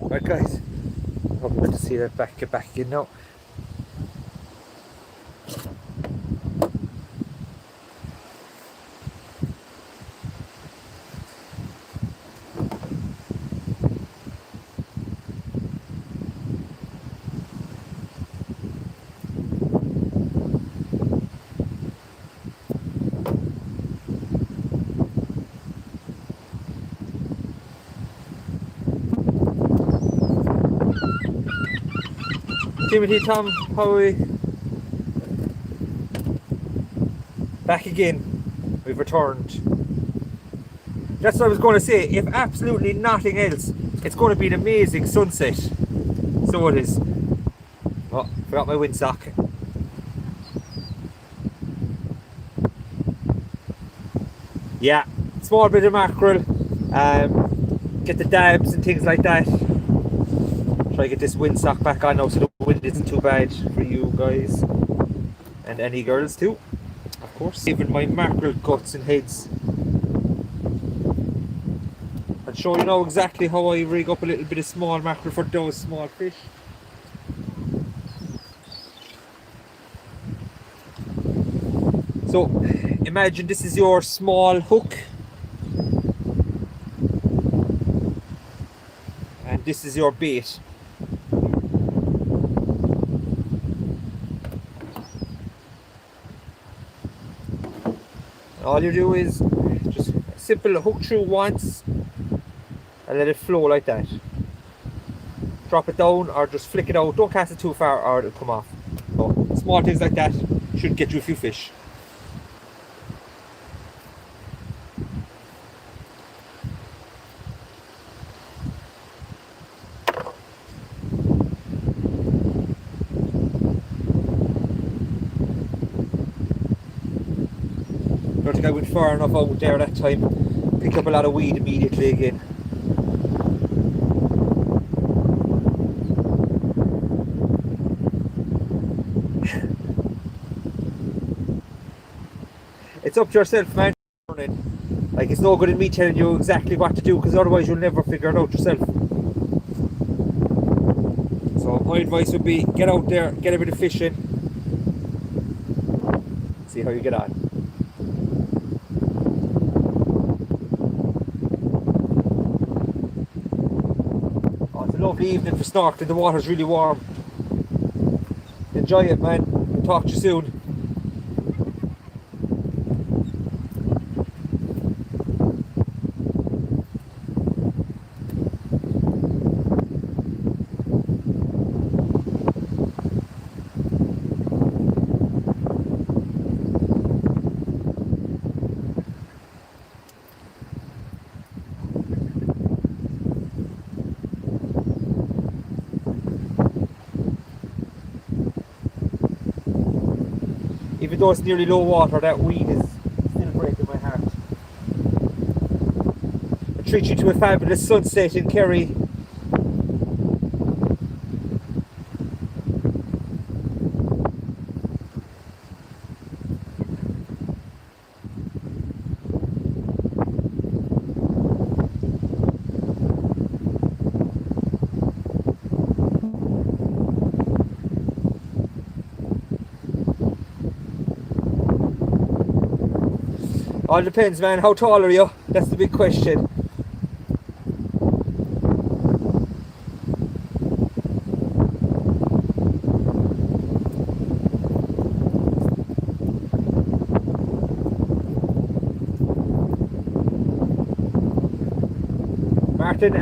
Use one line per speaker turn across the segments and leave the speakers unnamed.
Right guys, probably good to see that get back in now. Timothy, Tom, how are we? Back again. We've returned. That's what I was going to say. If absolutely nothing else, it's going to be an amazing sunset. So it is. Oh, forgot my windsock. Yeah, small bit of mackerel. Get the dabs and things like that. Try to get this windsock back on now so the wind isn't too bad for you guys. And any girls too, of course. Even my mackerel guts and heads. I'll show you now exactly how I rig up a little bit of small mackerel for those small fish. So imagine this is your small hook and this is your bait. All you do is just simple hook through once and let it flow like that. Drop it down or just flick it out. Don't cast it too far or it'll come off. So small things like that should get you a few fish. I don't think I went far enough out there that time. Picked up a lot of weed immediately again. It's up to yourself, man. Like, it's no good in me telling you exactly what to do because otherwise you'll never figure it out yourself. So my advice would be get out there, get a bit of fishing, see how you get on. Oh, it's a lovely evening for snorkeling. The water's really warm. Enjoy it, man. I'll talk to you soon. Even though it's nearly low water, that weed is still breaking my heart. I treat you to a fabulous sunset in Kerry. All depends, man. How tall are you? That's the big question. Martin,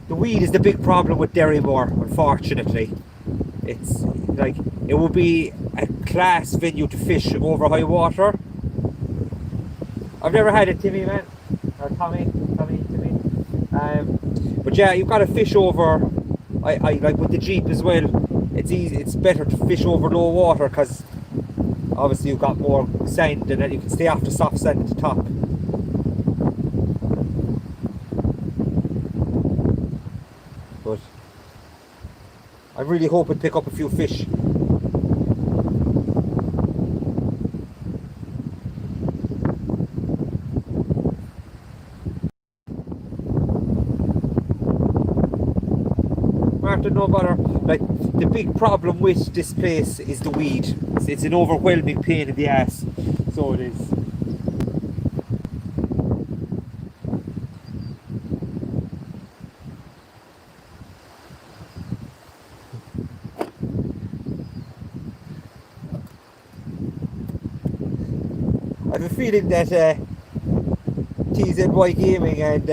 the weed is the big problem with Derrymore, unfortunately. It's like, it would be a class venue to fish over high water. I've never had it, Timmy, man. Or Timmy. But yeah, you've got to fish over. I like with the Jeep as well. It's easy. It's better to fish over low water because obviously you've got more sand and then you can stay off the soft sand at the top. But I'm really hoping to pick up a few fish. Martin, no bother. Like, the big problem with this place is the weed. It's an overwhelming pain in the ass. So it is. I have a feeling that TZY Gaming and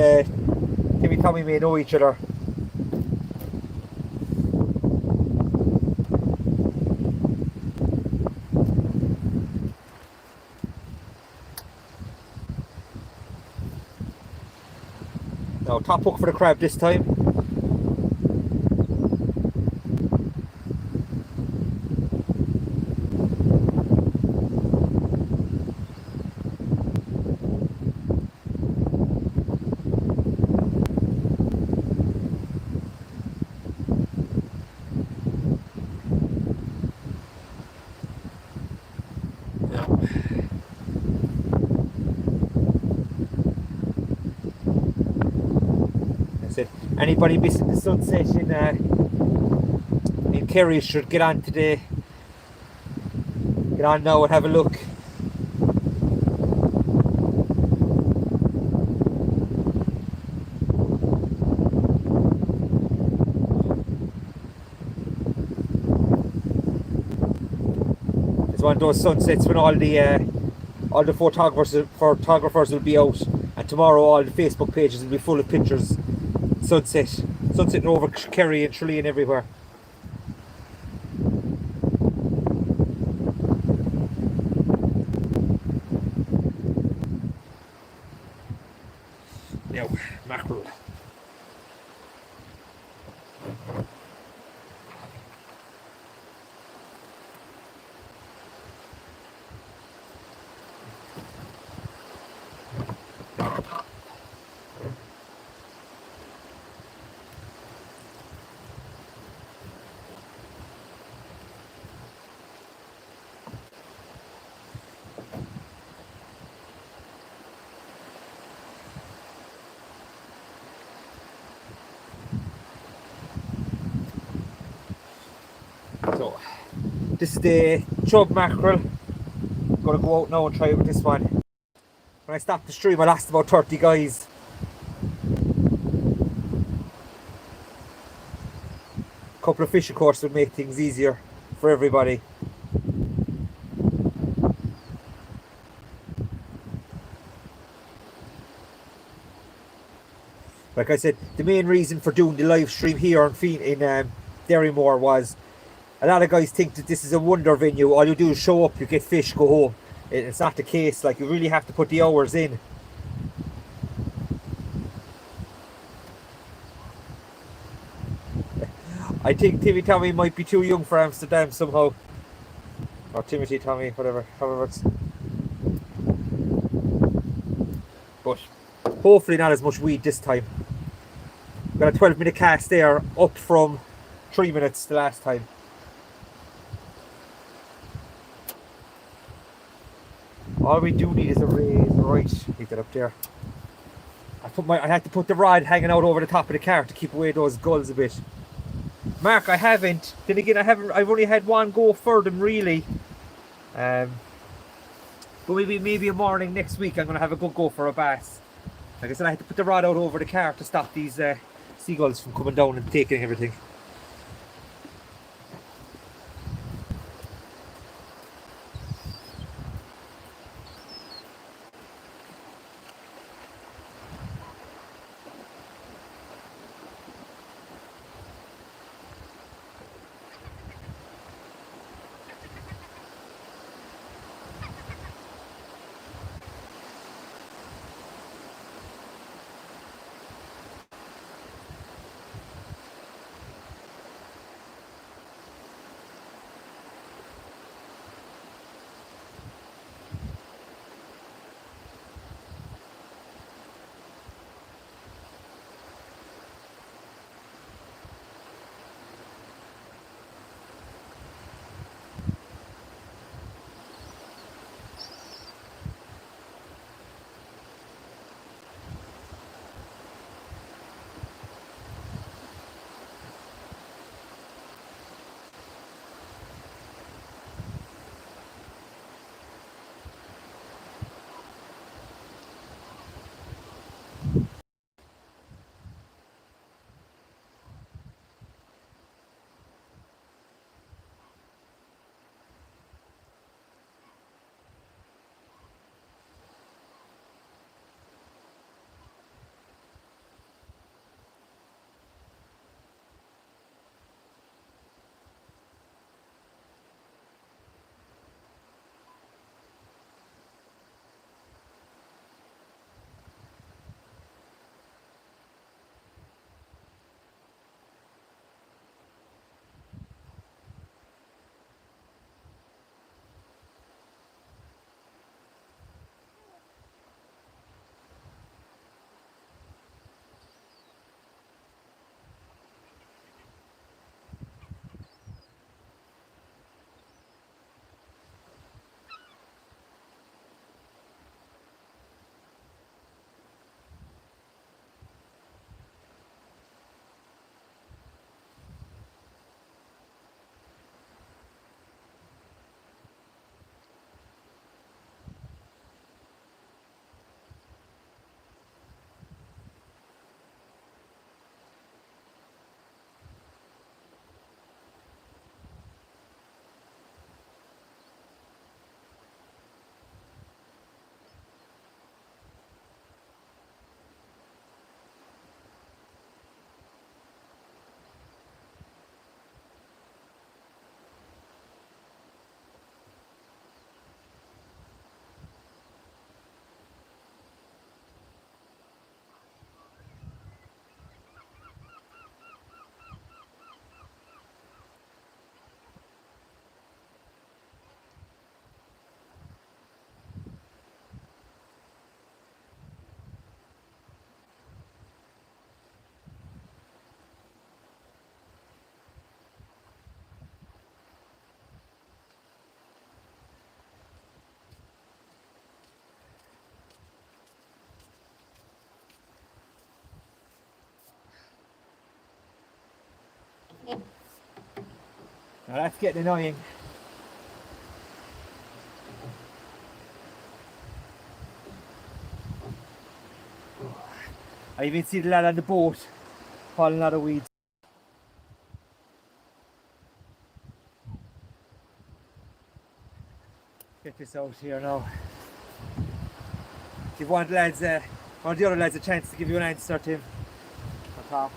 Timmy Tommy may know each other. Now, top hook for the crab this time. Anybody missing the sunset in Kerry should get on today. Get on now and have a look. It's one of those sunsets when all the photographers will be out, and tomorrow all the Facebook pages will be full of pictures. Sunsetting over Kerry and Tralee and everywhere. Now, mackerel. So, this is the chub mackerel. I'm gonna go out now and try it with this one. When I stopped the stream, I lost about 30 guys. A couple of fish, of course, would make things easier for everybody. Like I said, the main reason for doing the live stream here in Derrymore was a lot of guys think that this is a wonder venue. All you do is show up, you get fish, go home. It's not the case. Like, you really have to put the hours in. I think Timmy Tommy might be too young for Amsterdam somehow. Or Timothy Tommy, whatever, however it's. But hopefully not as much weed this time. Got a 12-minute cast there, up from 3 minutes the last time. All we do need is a raise, right? Leave that up there. I had to put the rod hanging out over the top of the car to keep away those gulls a bit. Mark, I haven't. Then again, I've only had one go for them really. But maybe a morning next week I'm gonna have a good go for a bass. Like I said, I had to put the rod out over the car to stop these seagulls from coming down and taking everything. Now that's getting annoying. I even see the lad on the boat hauling a lot of weeds. Get this out here now. Give one of the lads, one of the other lads a chance to give you an answer, Tim. On top.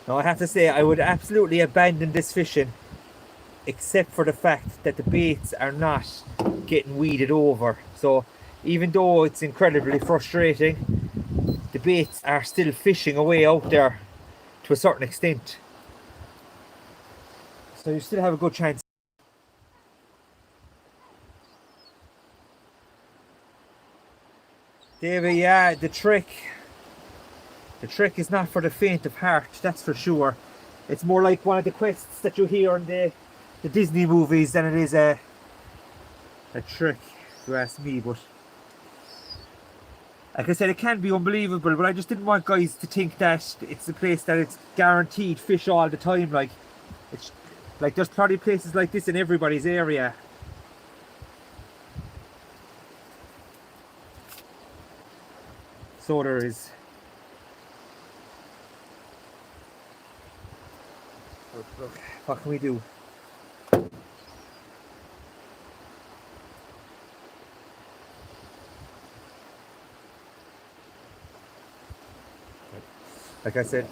Now I have to say I would absolutely abandon this fishing, except for the fact that the baits are not getting weeded over. So even though it's incredibly frustrating, the baits are still fishing away out there to a certain extent. So you still have a good chance. David, yeah, the trick is not for the faint of heart, that's for sure. It's more like one of the quests that you hear in the Disney movies than it is a trick, if you ask me. But like I said, it can be unbelievable, but I just didn't want guys to think that it's a place that it's guaranteed fish all the time. Like, it's like there's probably places like this in everybody's area. So there is. Look, what can we do? Like I said,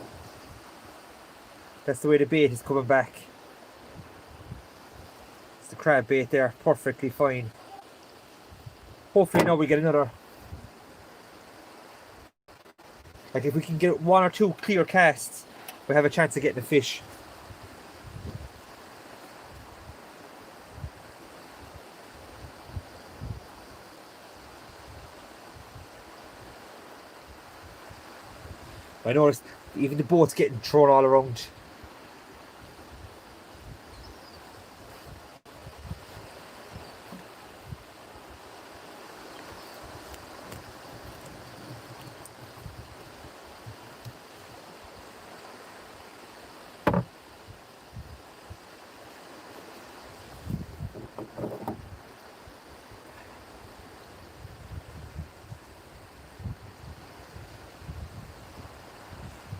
that's the way the bait is coming back. It's the crab bait there, perfectly fine. Hopefully now we get another. Like if we can get one or two clear casts, we have a chance of getting a fish. I noticed even the boat's getting thrown all around.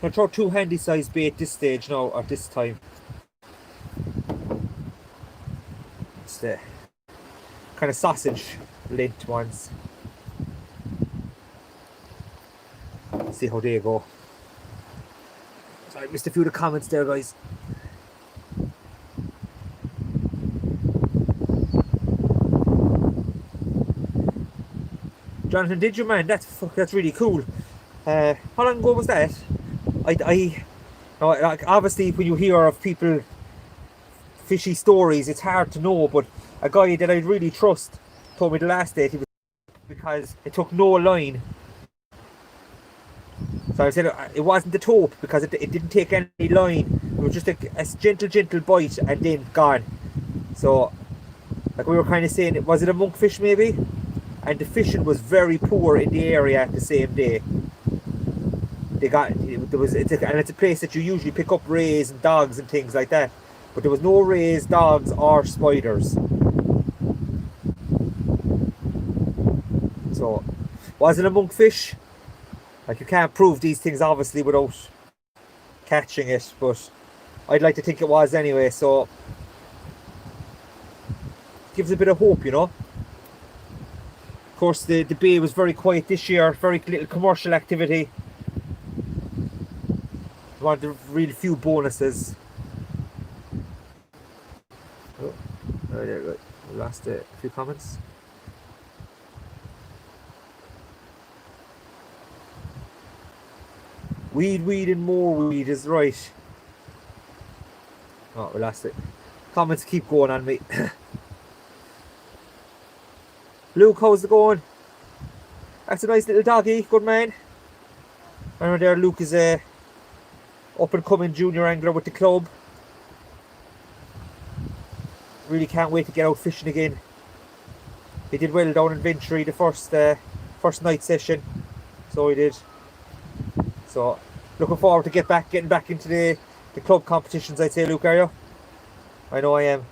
I'm going to throw two handy sized bait this stage now, or this time. It's the kind of sausage lint ones. See how they go. Sorry, I missed a few of the comments there, guys. Jonathan, did you, man? That's really cool. How long ago was that? No, like, obviously when you hear of people fishy stories, it's hard to know. But a guy that I really trust told me the last day he was because it took no line. So I said it wasn't the taupe because it didn't take any line. It was just a gentle bite and then gone. So like we were kind of saying, was it a monkfish maybe? And the fishing was very poor in the area the same day. It's a place that you usually pick up rays and dogs and things like that, but there was no rays, dogs or spiders. So was it a monkfish? Like, you can't prove these things obviously without catching it, but I'd like to think it was anyway, so it gives a bit of hope, you know. Of course the bay was very quiet this year, very little commercial activity. One of the really few bonuses. Oh, there we go. We lost a few comments. Weed and more weed is right. Oh, we lost it. Comments keep going on me. Luke, how's it going? That's a nice little doggy, good man. Remember there, Luke is a up and coming junior angler with the club. Really can't wait to get out fishing again. He did well down in Ventry the first night session, so he did. So looking forward to getting back into the club competitions, I'd say, Luke, are you? I know I am.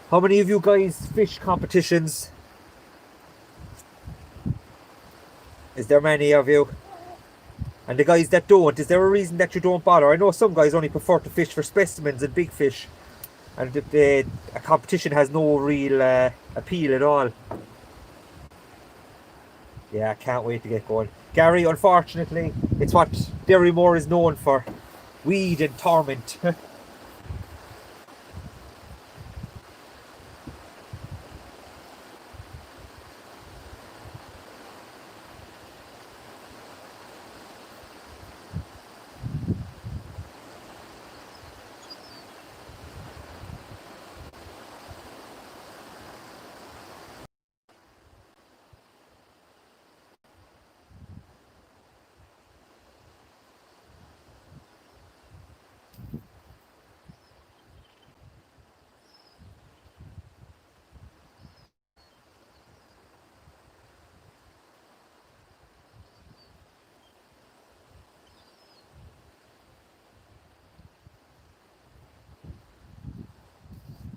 How many of you guys fish competitions? Is there many of you? And the guys that don't, is there a reason that you don't bother? I know some guys only prefer to fish for specimens and big fish, and a competition has no real appeal at all. Yeah, I can't wait to get going. Gary, unfortunately, it's what Derrymore is known for. Weed and torment.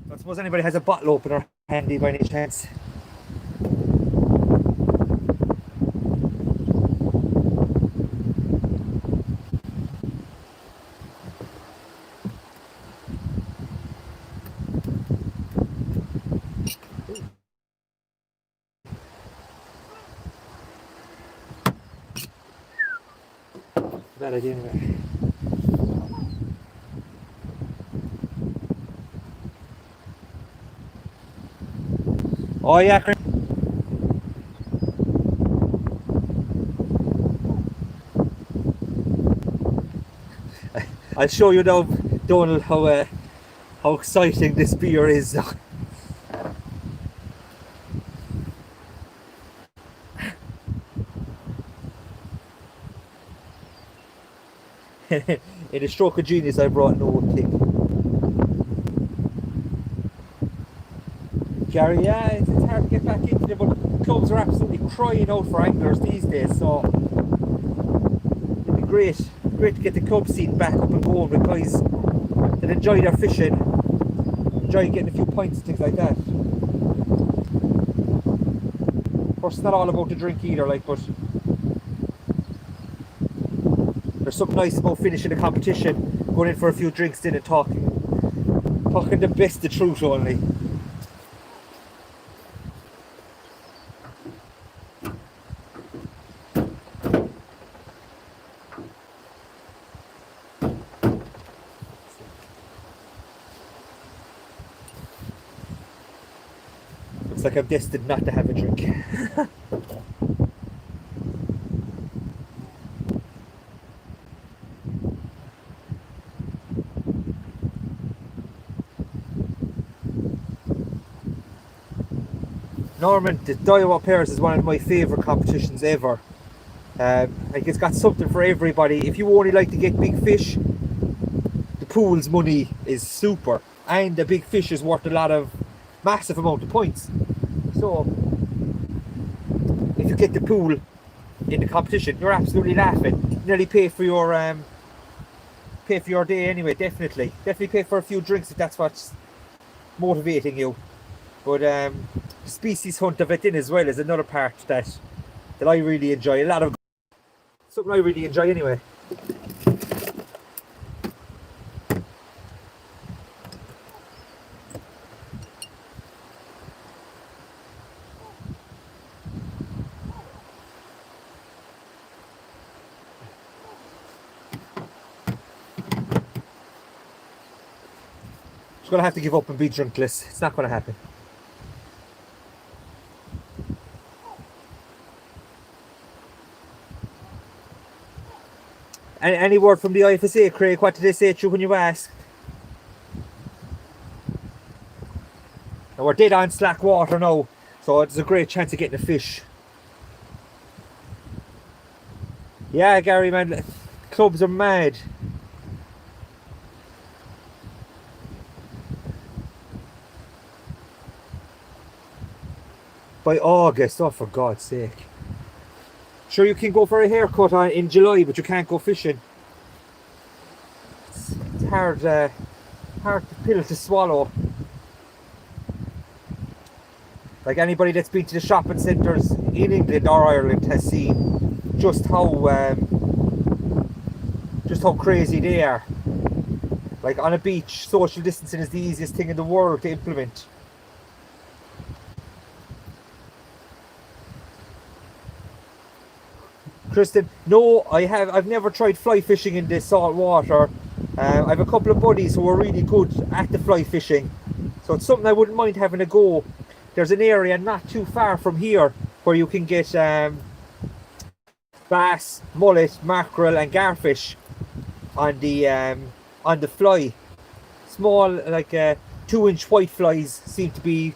I suppose anybody has a bottle opener handy by any chance. Bad idea anyway. Oh yeah, Chris. I'll show you now, Donald, how exciting this beer is. In a stroke of genius, I brought no thing. Gary, yeah, it's hard to get back into them, but clubs are absolutely crying out for anglers these days, so it'd be great to get the club scene back up and going with guys that enjoy their fishing, enjoy getting a few pints and things like that. Of course, it's not all about the drink either, like, but there's something nice about finishing a competition, going in for a few drinks then and talking the best the truth only. like I'm destined not to have a drink. Norman, the Daiwa Pairs is one of my favourite competitions ever. Like it's got something for everybody. If you only like to get big fish, the pool's money is super, and the big fish is worth massive amount of points. So if you get the pool in the competition, you're absolutely laughing. You nearly pay for your day anyway. Definitely pay for a few drinks if that's what's motivating you. But the species hunt of it in as well is another part that I really enjoy. Something I really enjoy anyway. Just gonna have to give up and be drinkless. It's not gonna happen. Any word from the IFSA, Craig? What did they say to you when you asked? Now we're dead on slack water now, so it's a great chance of getting a fish. Yeah, Gary, man, clubs are mad. By August, oh for God's sake. Sure, you can go for a haircut in July, but you can't go fishing. It's hard pill to swallow. Like anybody that's been to the shopping centres in England or Ireland has seen just how crazy they are. Like on a beach, social distancing is the easiest thing in the world to implement. Kristen, no, I've never tried fly fishing in the salt water. I have a couple of buddies who are really good at the fly fishing, so it's something I wouldn't mind having a go. There's an area not too far from here where you can get bass, mullet, mackerel and garfish on the fly. Small, like 2-inch white flies seem to be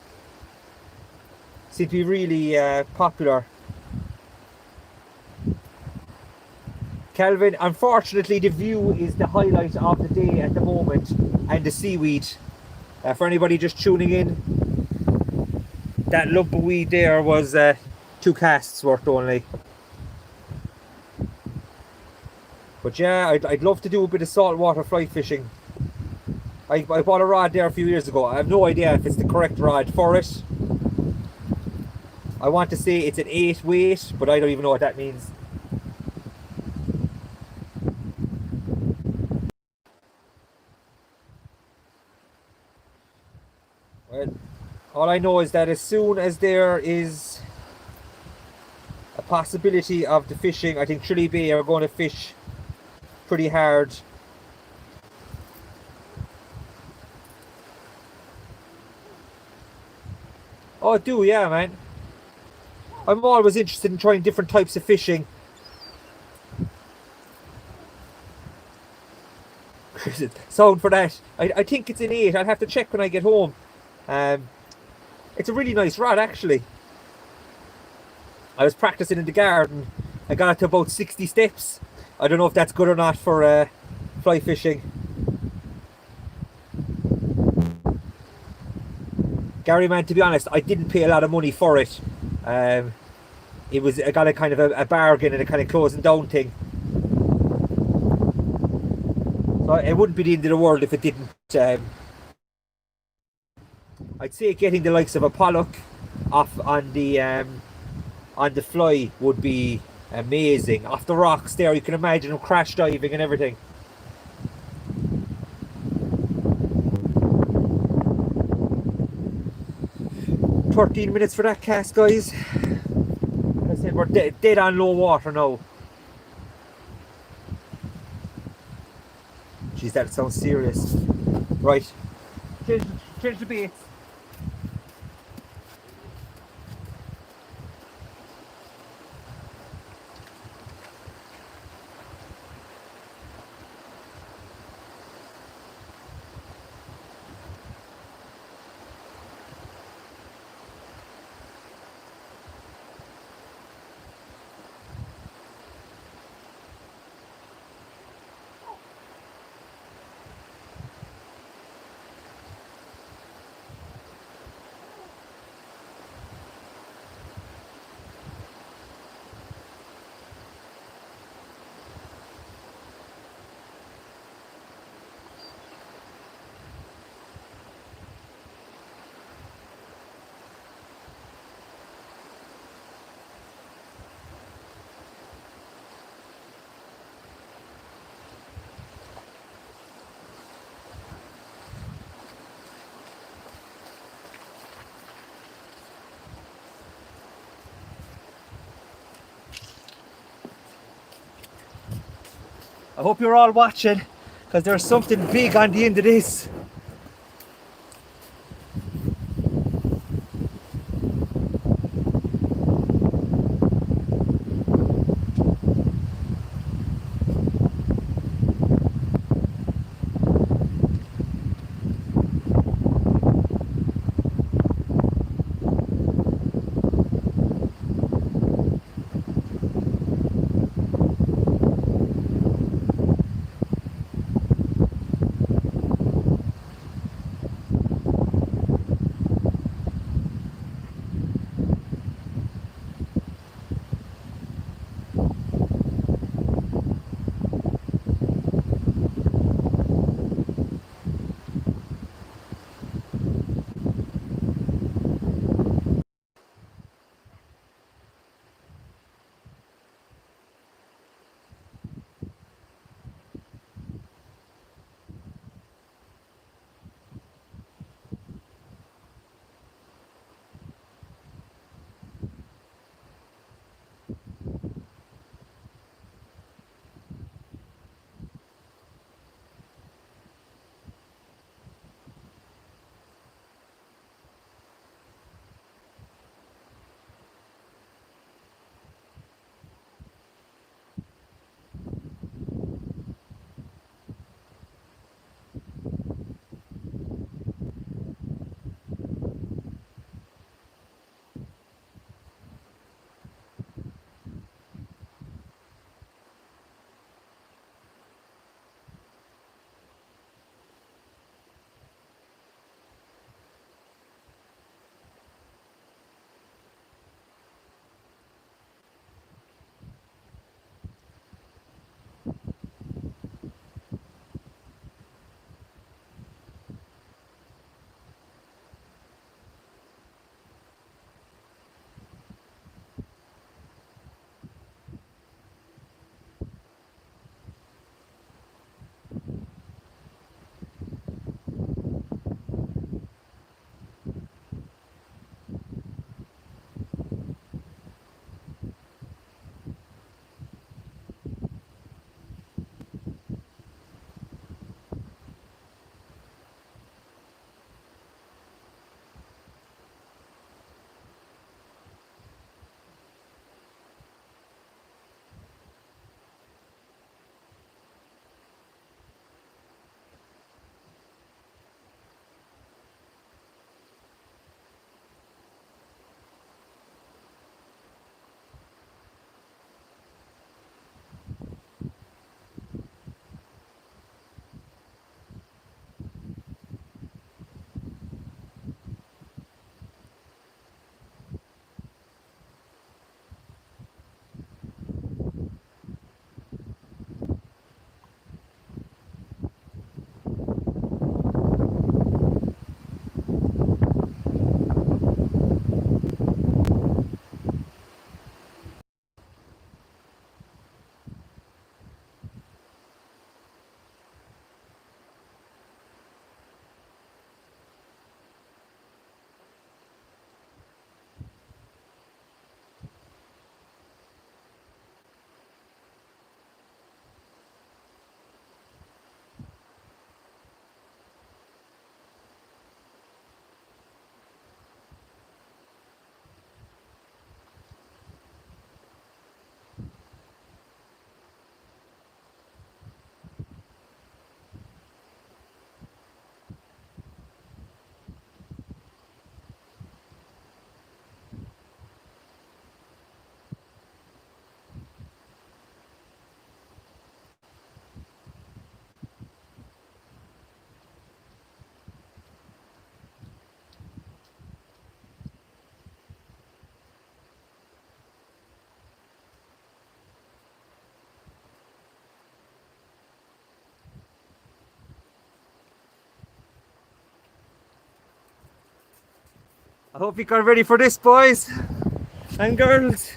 really popular. Calvin, unfortunately the view is the highlight of the day at the moment, and the seaweed. For anybody just tuning in, that lump of weed there was 2 casts worth only. But yeah, I'd love to do a bit of saltwater fly fishing. I bought a rod there a few years ago. I have no idea if it's the correct rod for it. I want to say it's an 8 weight, but I don't even know what that means. Well, all I know is that as soon as there is a possibility of the fishing, I think Trilly Bay are going to fish pretty hard. Oh, I do, yeah, man. I'm always interested in trying different types of fishing. Sound for that. I think it's an 8. I'll have to check when I get home. It's a really nice rod, actually. I was practicing in the garden. I got it to about 60 steps. I don't know if that's good or not for fly fishing. Gary, man, to be honest, I didn't pay a lot of money for it. I got a kind of a bargain and a kind of closing down thing. So it wouldn't be the end of the world if it didn't. I'd say getting the likes of a pollock off on the fly would be amazing. Off the rocks there, you can imagine them crash diving and everything. "13 minutes for that cast, guys." As I said, we're dead on low water now. Jeez, that sounds serious. Right, change the bait. I hope you're all watching, because there's something big on the end of this. I hope you got ready for this, boys and girls.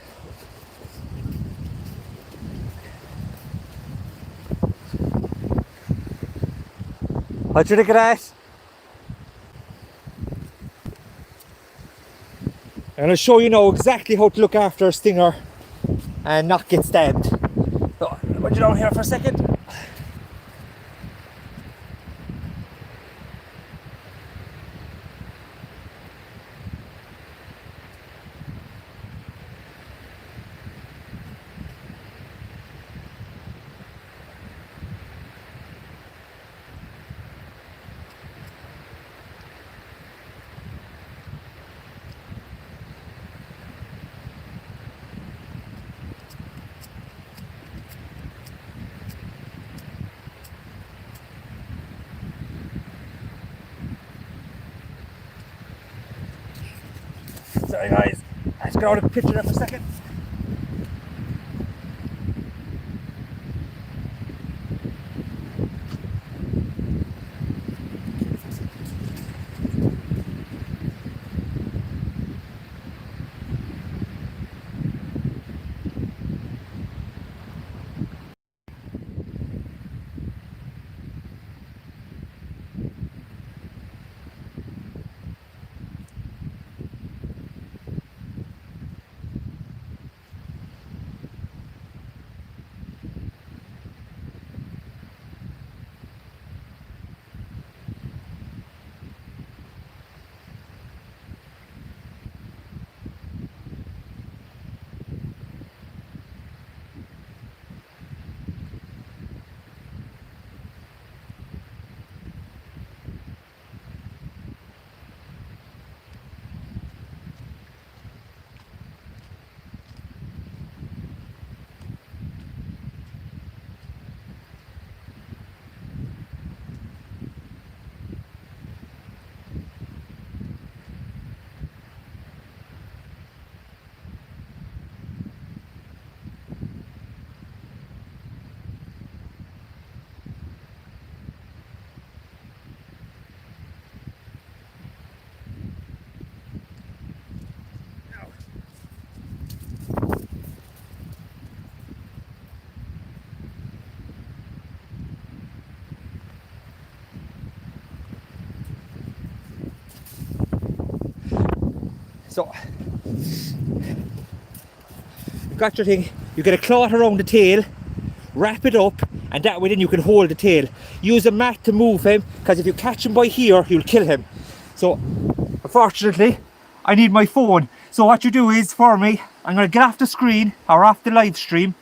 What you think of that? I'm going to show you now exactly how to look after a stinger and not get stabbed. So, I'll put you down here for a second. Sorry guys, let's get out of the picture there for a second. So, you got your thing, you get a cloth around the tail, wrap it up, and that way then you can hold the tail. Use a mat to move him, because if you catch him by here, you'll kill him. So, unfortunately, I need my phone. So what you do is, for me, I'm going to get off the screen, or off the live stream,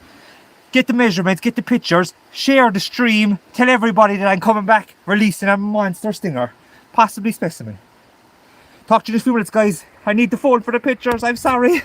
get the measurements, get the pictures, share the stream, tell everybody that I'm coming back, releasing a monster stinger, possibly specimen. Talk to you in a few minutes, guys. I need the phone for the pictures, I'm sorry.